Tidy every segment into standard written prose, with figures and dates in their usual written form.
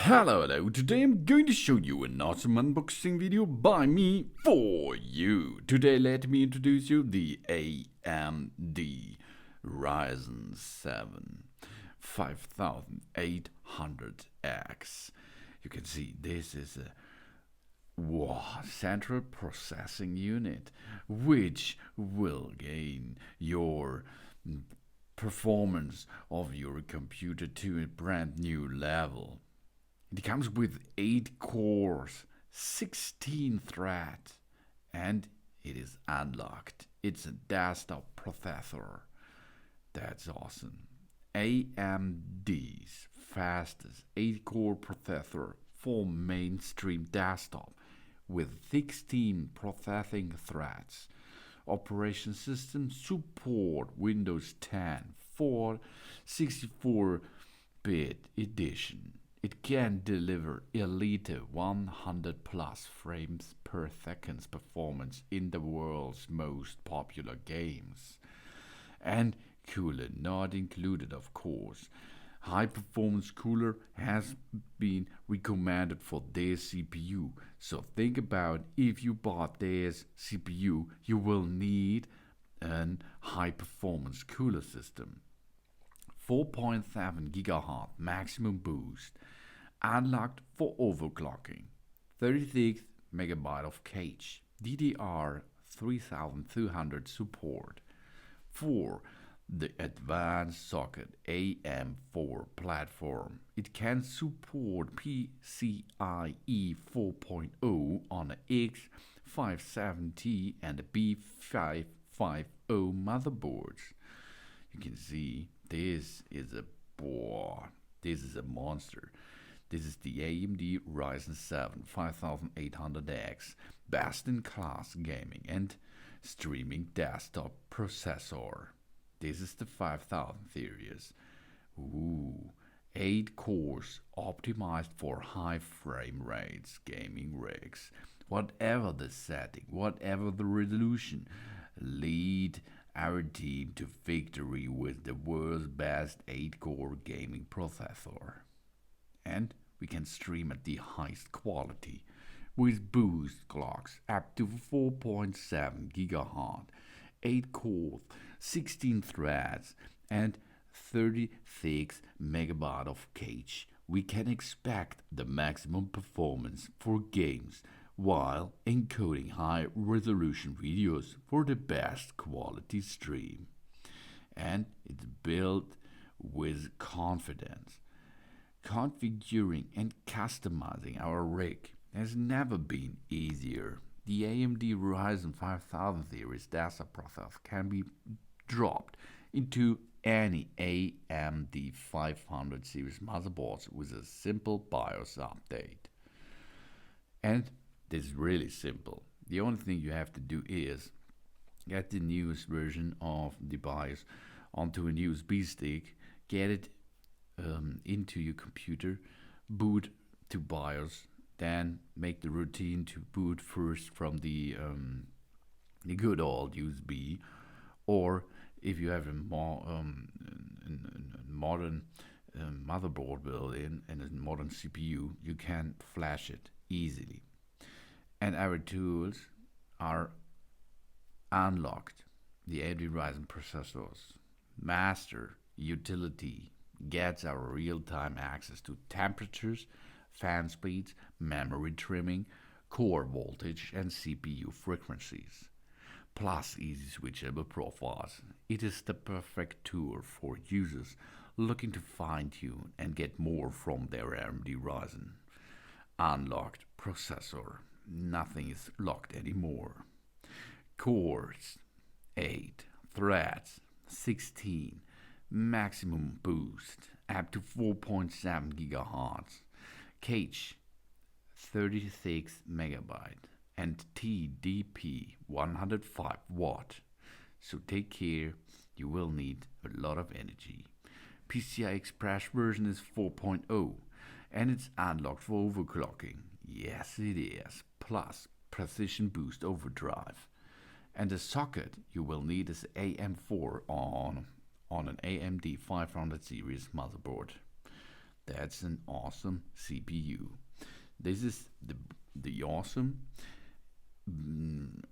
Hello, today I'm going to show you an awesome unboxing video by me for you. Today let me introduce you the AMD Ryzen 7 5800X. You can see this is a central processing unit which will gain your performance of your computer to a brand new level. It comes with 8 cores, 16 threads, and it is unlocked. It's a desktop processor. That's awesome. AMD's fastest 8-core processor for mainstream desktop with 16 processing threads. Operation system support Windows 10 for 64-bit edition. It can deliver elite 100 plus frames per second performance in the world's most popular games. And cooler not included, of course. High performance cooler has been recommended for this CPU. So think about if you bought this CPU, you will need a high performance cooler system. 4.7 GHz maximum boost, unlocked for overclocking, 36 MB of cache, DDR 3200 support for the advanced Socket AM4 platform. It can support PCIe 4.0 on an X570 and B550 motherboards. You can see this is a monster. This is the AMD Ryzen 7 5800X, best-in-class gaming and streaming desktop processor. This is the 5000 series. 8 cores optimized for high frame rates gaming rigs. Whatever the setting, whatever the resolution, lead our team to victory with the world's best 8-core gaming processor. And we can stream at the highest quality with boost clocks up to 4.7 GHz, 8 cores, 16 threads, and 36 MB of cache. We can expect the maximum performance for games while encoding high resolution videos for the best quality stream. And it's built with confidence. Configuring and customizing our rig has never been easier. The AMD Ryzen 5000 series desktop processor can be dropped into any AMD 500 series motherboards with a simple BIOS update. And this is really simple. The only thing you have to do is get the newest version of the BIOS onto a USB stick, get it into your computer, boot to BIOS, then make the routine to boot first from the good old USB, or if you have a modern motherboard built-in and a modern CPU, you can flash it easily. And our tools are unlocked. The AMD Ryzen processors master utility gets our real-time access to temperatures, fan speeds, memory trimming, core voltage, and CPU frequencies, plus easy switchable profiles. It is the perfect tool for users looking to fine-tune and get more from their AMD Ryzen. Unlocked processor. Nothing is locked anymore. Cores 8, threads 16, maximum boost up to 4.7 GHz, cache 36 MB, and TDP 105 watt. So take care, you will need a lot of energy. PCI Express version is 4.0 and it's unlocked for overclocking. Yes, it is. Plus precision boost overdrive. And the socket you will need is AM4 on an AMD 500 series motherboard. That's an awesome CPU. This is the awesome.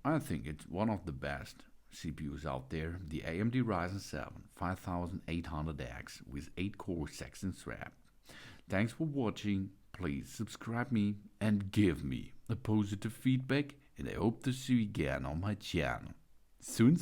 I think it's one of the best CPUs out there. The AMD Ryzen 7 5800X with 8 core 16 thread. Thanks for watching. Please subscribe me and give me a positive feedback, and I hope to see you again on my channel. Soon.